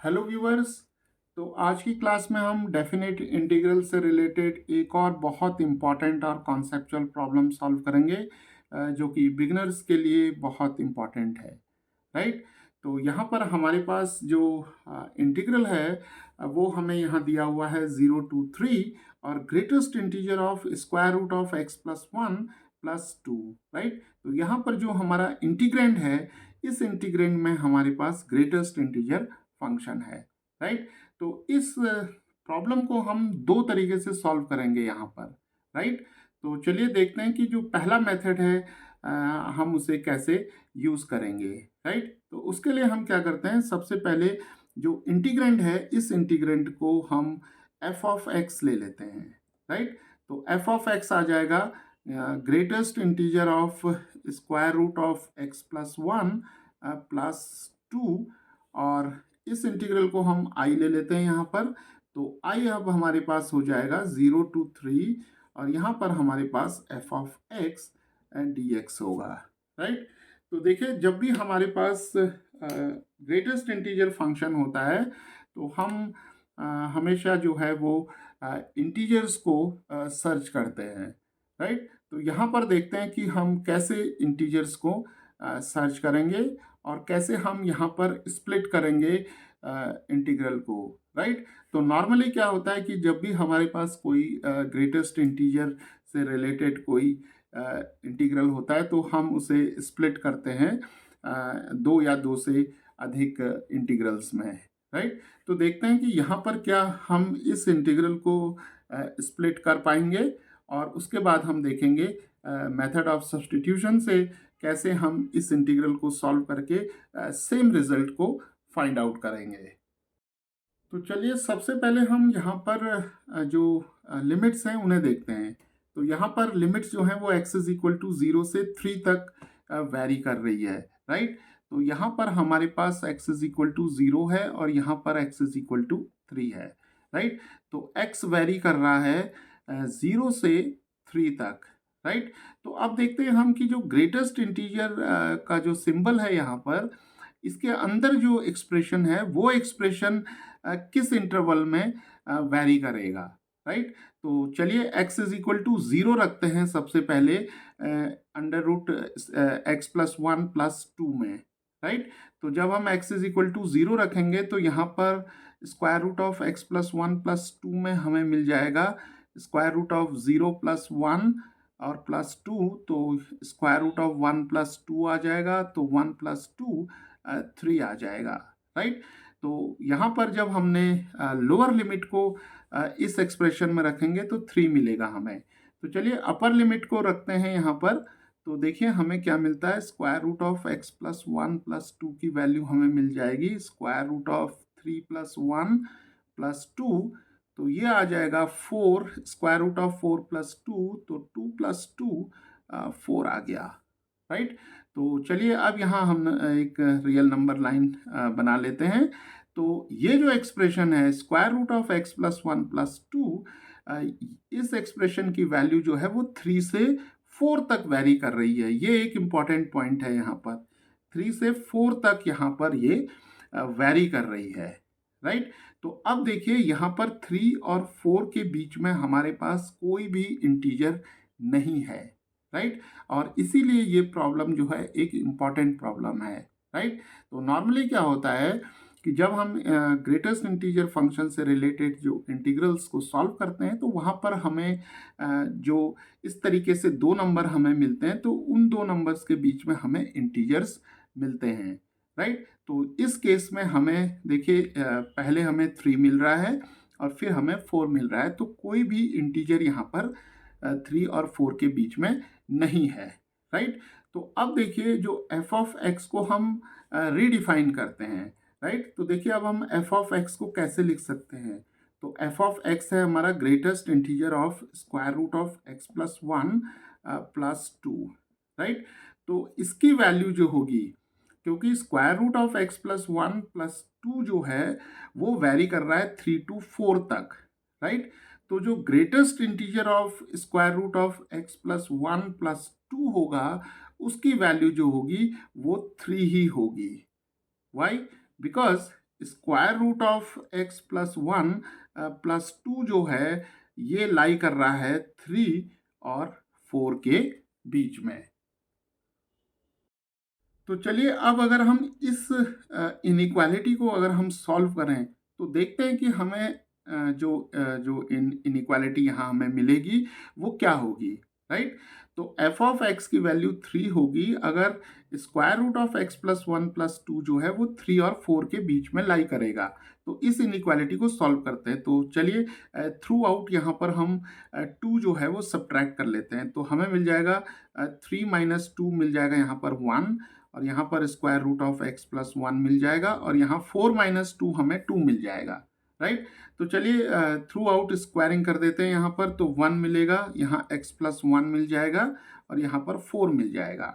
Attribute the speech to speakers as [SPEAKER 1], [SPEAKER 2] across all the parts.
[SPEAKER 1] Hello viewers. तो आज की क्लास में हम डेफिनेट इंटीग्रल से रिलेटेड एक और बहुत इम्पॉर्टेंट और कॉन्सेप्चुअल प्रॉब्लम सॉल्व करेंगे, जो कि बिगिनर्स के लिए बहुत इम्पॉर्टेंट है। राइट। तो यहाँ पर हमारे पास जो इंटीग्रल है, वो हमें यहाँ दिया हुआ है 0 to 3 और greatest integer of square root of x+1+2। Right. तो यहाँ पर जो हमारा इंटीग्रेंड है, इस इंटीग्रेंड में हमारे पास ग्रेटेस्ट इंटीजर फंक्शन है। राइट। तो इस प्रॉब्लम को हम दो तरीके से सॉल्व करेंगे यहाँ पर। राइट। तो चलिए देखते हैं कि जो पहला मेथड है, हम उसे कैसे यूज करेंगे। राइट। तो उसके लिए हम क्या करते हैं, सबसे पहले जो इंटीग्रेंड है, इस इंटीग्रेंड को हम एफ ऑफ एक्स ले लेते हैं। राइट। तो एफ ऑफ एक्स आ जाएगा greatest integer of square root of x+1+2, और इस इंटीग्रल को हम आई ले लेते हैं यहाँ पर। तो आई अब हमारे पास हो जाएगा 0 to 3, और यहाँ पर हमारे पास F of X D X होगा। राइट। तो देखिए, जब भी हमारे पास ग्रेटेस्ट इंटीजर फंक्शन होता है, तो हम हमेशा जो है वो इंटीजर्स को सर्च करते हैं। राइट। तो यहाँ पर देखते हैं कि हम कैसे इंटीजर्स को सर्च करेंगे और कैसे हम यहाँ पर स्प्लिट करेंगे इंटीग्रल को। राइट। तो नॉर्मली क्या होता है कि जब भी हमारे पास कोई ग्रेटेस्ट इंटीजर से रिलेटेड कोई इंटीग्रल होता है, तो हम उसे स्प्लिट करते हैं दो या दो से अधिक इंटीग्रल्स में। राइट। तो देखते हैं कि यहाँ पर क्या हम इस इंटीग्रल को स्प्लिट कर पाएंगे, और उसके बाद हम देखेंगे मेथड ऑफ सब्स्टिट्यूशन से कैसे हम इस इंटीग्रल को सॉल्व करके सेम रिजल्ट को फाइंड आउट करेंगे। तो चलिए, सबसे पहले हम यहाँ पर जो लिमिट्स हैं उन्हें देखते हैं। तो यहाँ पर लिमिट्स जो हैं वो x=0 से 3 तक वैरी कर रही है। राइट। तो यहाँ पर हमारे पास x=0 है और यहाँ पर x=3 है। राइट। तो x वैरी कर रहा है 0 से 3 तक। राइट। तो अब देखते हैं हम कि जो ग्रेटेस्ट इंटीजर का जो सिंबल है यहाँ पर, इसके अंदर जो एक्सप्रेशन है वो एक्सप्रेशन किस इंटरवल में वैरी करेगा। राइट। तो चलिए x=0 रखते हैं सबसे पहले x+1+2 में। राइट। तो जब हम x=0 रखेंगे, तो यहाँ पर स्क्वायर रूट ऑफ x+1+2 में हमें मिल जाएगा स्क्वायर रूट ऑफ 0+1 और +2, तो स्क्वायर रूट ऑफ 1+2 आ जाएगा, तो 1+2 3 आ जाएगा। राइट। तो यहाँ पर जब हमने लोअर लिमिट को इस एक्सप्रेशन में रखेंगे तो 3 मिलेगा हमें। तो चलिए अपर लिमिट को रखते हैं यहाँ पर। तो देखिए हमें क्या मिलता है, स्क्वायर रूट ऑफ x+1+2 की वैल्यू हमें मिल जाएगी स्क्वायर रूट ऑफ 3+1+2, तो ये आ जाएगा 4। स्क्वायर रूट ऑफ 4+2, तो 2+2 4 आ गया। राइट। तो चलिए अब यहाँ हम एक रियल नंबर लाइन बना लेते हैं। तो ये जो एक्सप्रेशन है स्क्वायर रूट ऑफ x+1+2, इस एक्सप्रेशन की वैल्यू जो है वो 3 से 4 तक वेरी कर रही है। ये एक इम्पॉर्टेंट पॉइंट है, यहाँ पर 3 से 4 तक यहाँ पर ये वेरी कर रही है। राइट। तो अब देखिए यहाँ पर 3 और 4 के बीच में हमारे पास कोई भी इंटीजर नहीं है। राइट। और इसीलिए ये प्रॉब्लम जो है एक इम्पॉर्टेंट प्रॉब्लम है। राइट। तो नॉर्मली क्या होता है कि जब हम ग्रेटेस्ट इंटीजर फंक्शन से रिलेटेड जो इंटीग्रल्स को सॉल्व करते हैं, तो वहाँ पर हमें जो इस तरीके से दो नंबर हमें मिलते हैं, तो उन दो नंबर्स के बीच में हमें इंटीजर्स मिलते हैं। राइट। तो इस केस में हमें देखिए पहले हमें 3 मिल रहा है और फिर हमें 4 मिल रहा है, तो कोई भी इंटीजर यहाँ पर 3 और 4 के बीच में नहीं है। राइट। तो अब देखिए जो एफ ऑफ एक्स को हम रीडिफाइन करते हैं। राइट। तो देखिए अब हम एफ ऑफ एक्स को कैसे लिख सकते हैं। तो एफ ऑफ एक्स है हमारा greatest integer of square root of x+1+2। Right. तो इसकी वैल्यू जो होगी, क्योंकि स्क्वायर रूट ऑफ x+1+2 जो है वो वैरी कर रहा है 3 to 4 तक। राइट। तो जो greatest integer of square root of x+1+2 होगा, उसकी वैल्यू जो होगी वो 3 ही होगी। Why? Because square root of x plus one plus two जो है ये लाई कर रहा है 3 और 4 के बीच में। तो चलिए अब अगर हम इस इनइक्वालिटी को अगर हम सॉल्व करें तो देखते हैं कि हमें जो इनइक्वालिटी यहाँ हमें मिलेगी वो क्या होगी, राइट। तो एफ ऑफ एक्स की वैल्यू 3 होगी अगर square root of x plus one plus two जो है वो 3 और 4 के बीच में लाई करेगा। तो इस इनइक्वालिटी को सॉल्व करते हैं। तो चलिए थ्रू आउट यहाँ पर हम 2 जो है वो सब्ट्रैक्ट कर लेते हैं। तो हमें मिल जाएगा 3 माइनस टू मिल जाएगा यहाँ पर 1 और यहाँ पर square root of x plus one मिल जाएगा और यहाँ 4 माइनस टू हमें 2 मिल जाएगा, राइट। तो चलिए थ्रू आउट स्क्वायरिंग कर देते हैं यहाँ पर। तो 1 मिलेगा, यहाँ x प्लस वन मिल जाएगा और यहाँ पर 4 मिल जाएगा,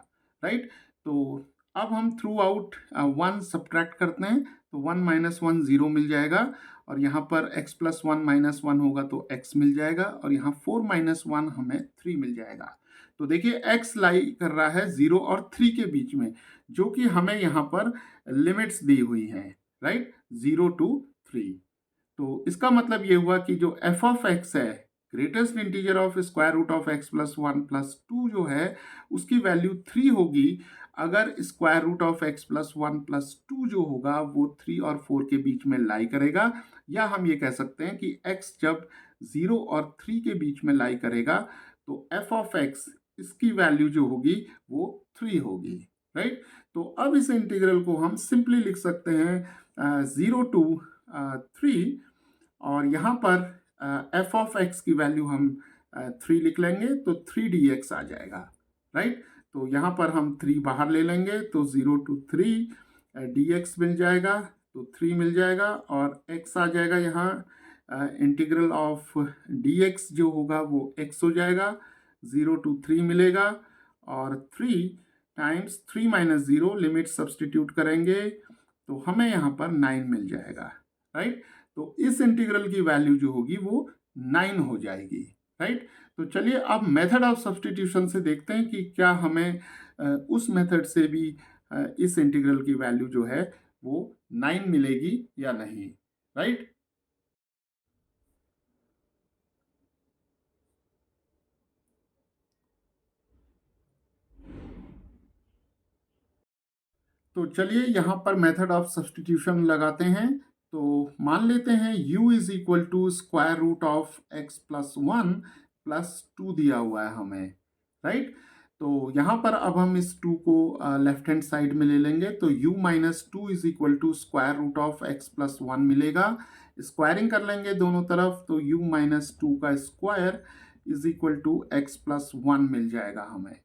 [SPEAKER 1] राइट। तो अब हम थ्रू आउट 1 सब्ट्रैक्ट करते हैं तो 1 माइनस वन 0 मिल जाएगा और यहाँ पर x plus one minus one होगा तो x मिल जाएगा और यहाँ 4 माइनस वन हमें 3 मिल जाएगा। तो देखिए x लाई कर रहा है 0 और 3 के बीच में, जो कि हमें यहाँ पर लिमिट्स दी हुई हैं, राइट, 0 to 3। तो इसका मतलब ये हुआ कि जो एफ ऑफ एक्स है, greatest integer of square root of x plus one plus two जो है उसकी वैल्यू 3 होगी अगर square root of x plus one plus two जो होगा वो 3 और 4 के बीच में लाई करेगा। या हम ये कह सकते हैं कि x जब 0 और 3 के बीच में लाई करेगा तो एफ ऑफ एक्स इसकी वैल्यू जो होगी वो 3 होगी, राइट। तो अब इस इंटीग्रल को हम सिंपली लिख सकते हैं 0 to 3 और यहाँ पर एफ ऑफ एक्स की वैल्यू हम 3 लिख लेंगे तो 3 dx आ जाएगा, राइट। तो यहाँ पर हम 3 बाहर ले लेंगे तो 0 to 3 dx मिल जाएगा तो 3 मिल जाएगा और x आ जाएगा यहाँ इंटीग्रल ऑफ dx जो होगा वो x हो जाएगा, 0 to 3 मिलेगा और 3 टाइम्स 3 माइनस 0 लिमिट सब्सटीट्यूट करेंगे तो हमें यहाँ पर 9 मिल जाएगा, राइट। तो इस इंटीग्रल की वैल्यू जो होगी वो 9 हो जाएगी, राइट। तो चलिए अब मेथड ऑफ सब्सटीट्यूशन से देखते हैं कि क्या हमें उस मेथड से भी इस इंटीग्रल की वैल्यू जो है वो 9 मिलेगी या नहीं, राइट। तो चलिए यहाँ पर मेथड ऑफ सब्सटीट्यूशन लगाते हैं। तो मान लेते हैं u is equal to square root of x plus one plus two दिया हुआ है हमें, राइट। तो यहाँ पर अब हम इस 2 को लेफ्ट हैंड साइड में ले लेंगे तो u minus two is equal to square root of x plus one मिलेगा। स्क्वायरिंग कर लेंगे दोनों तरफ तो u माइनस टू का square is equal to X plus one मिल जाएगा हमें,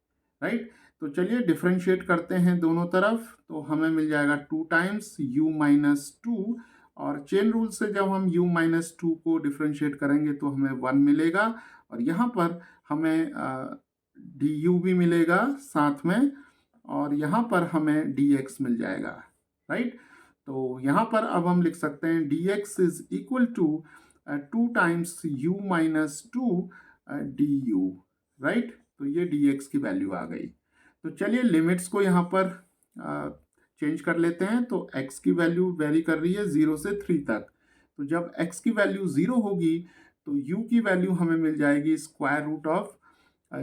[SPEAKER 1] राइट। तो चलिए डिफ्रेंशिएट करते हैं दोनों तरफ तो हमें मिल जाएगा 2 टाइम्स u माइनस टू और चेन रूल से जब हम u माइनस टू को डिफ्रेंशिएट करेंगे तो हमें 1 मिलेगा और यहाँ पर हमें du भी मिलेगा साथ में और यहाँ पर हमें dx मिल जाएगा, राइट। तो यहाँ पर अब हम लिख सकते हैं dx is equal to 2 times u minus two du, right. तो ये dx की वैल्यू आ गई। तो चलिए लिमिट्स को यहाँ पर चेंज कर लेते हैं। तो x की वैल्यू वेरी कर रही है 0 से 3 तक। तो जब x की वैल्यू 0 होगी तो u की वैल्यू हमें मिल जाएगी square root of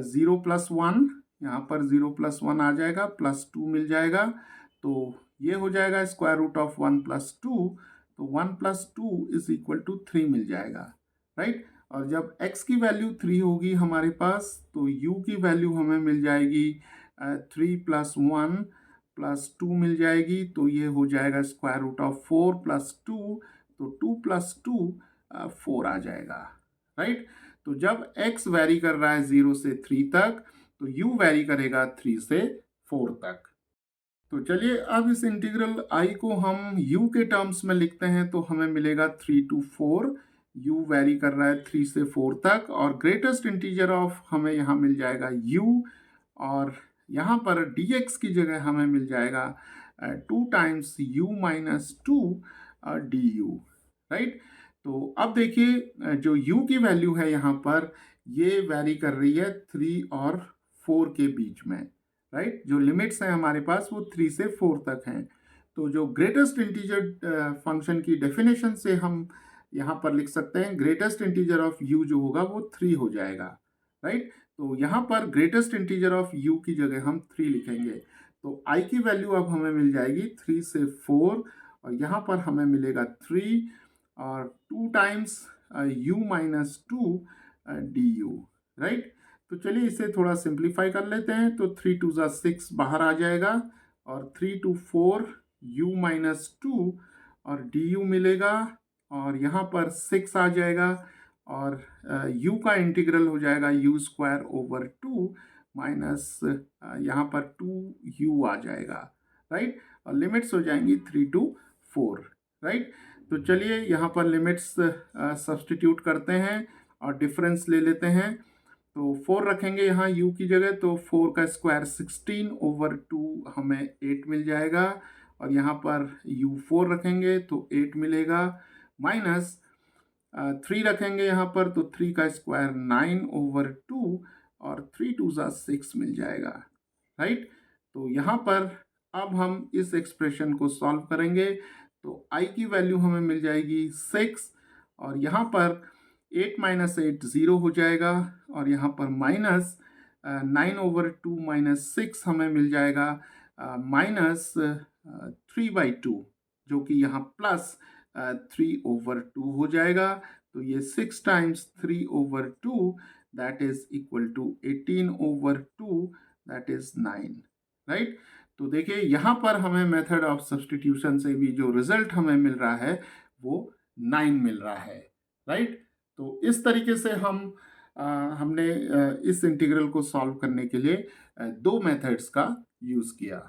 [SPEAKER 1] 0 plus one, यहाँ पर 0 प्लस वन आ जाएगा प्लस टू मिल जाएगा तो ये हो जाएगा square root of 1 plus two. तो 1 plus two is equal to 3 मिल जाएगा, राइट। और जब x की वैल्यू 3 होगी हमारे पास तो u की वैल्यू हमें मिल जाएगी 3 प्लस वन प्लस टू मिल जाएगी तो ये हो जाएगा square root of 4 plus two. तो 2 प्लस टू 4 आ जाएगा, राइट। तो जब x वैरी कर रहा है 0 से 3 तक तो u वैरी करेगा 3 से 4 तक। तो चलिए अब इस इंटीग्रल i को हम u के टर्म्स में लिखते हैं तो हमें मिलेगा 3 to 4। u वैरी कर रहा है 3 से 4 तक और ग्रेटेस्ट इंटीजर ऑफ हमें यहाँ मिल जाएगा u और यहाँ पर dx की जगह हमें मिल जाएगा 2 times u minus two du, right. तो अब देखिए जो u की वैल्यू है यहाँ पर ये वैरी कर रही है 3 और 4 के बीच में, राइट। जो लिमिट्स हैं हमारे पास वो 3 से 4 तक हैं। तो जो ग्रेटेस्ट इंटीजर फंक्शन की डेफिनेशन से हम यहाँ पर लिख सकते हैं ग्रेटेस्ट इंटीजर ऑफ u जो होगा वो 3 हो जाएगा, राइट। तो यहाँ पर ग्रेटेस्ट इंटीजर ऑफ u की जगह हम 3 लिखेंगे। तो i की वैल्यू अब हमें मिल जाएगी 3 से 4 और यहाँ पर हमें मिलेगा 3 और 2 times u minus 2 du, right. तो चलिए इसे थोड़ा सिंप्लीफाई कर लेते हैं। तो 3 टू ज़ा 6 बाहर आ जाएगा और 3 टू 4 u माइनस 2 और du मिलेगा और यहाँ पर 6 आ जाएगा और u का इंटीग्रल हो जाएगा u स्क्वायर ओवर 2 माइनस यहाँ पर 2u आ जाएगा, राइट। और लिमिट्स हो जाएंगी 3 टू 4, राइट। तो चलिए यहाँ पर लिमिट्स सब्स्टिट्यूट करते हैं और डिफरेंस ले लेते हैं। तो 4 रखेंगे यहाँ u की जगह, तो 4 का स्क्वायर 16 ओवर 2 हमें 8 मिल जाएगा और यहाँ पर u4 रखेंगे तो 8 मिलेगा, माइनस 3 रखेंगे यहाँ पर तो 3 का स्क्वायर 9 ओवर 2 और 3 टू ज़ा 6 मिल जाएगा, राइट। तो यहाँ पर अब हम इस एक्सप्रेशन को सॉल्व करेंगे तो i की वैल्यू हमें मिल जाएगी 6 और यहाँ पर 8 माइनस 8 0 हो जाएगा और यहाँ पर माइनस 9 ओवर 2 माइनस 6 हमें मिल जाएगा माइनस 3/2 जो कि यहाँ प्लस 3 ओवर 2 हो जाएगा। तो ये 6 times 3 over 2 that is equal to 18 over 2 that is 9, right. तो देखिए यहाँ पर हमें मेथड ऑफ सब्स्टिट्यूशन से भी जो रिजल्ट हमें मिल रहा है वो 9 मिल रहा है, राइट। तो इस तरीके से हमने इस इंटीग्रल को सॉल्व करने के लिए दो मेथड्स का यूज़ किया।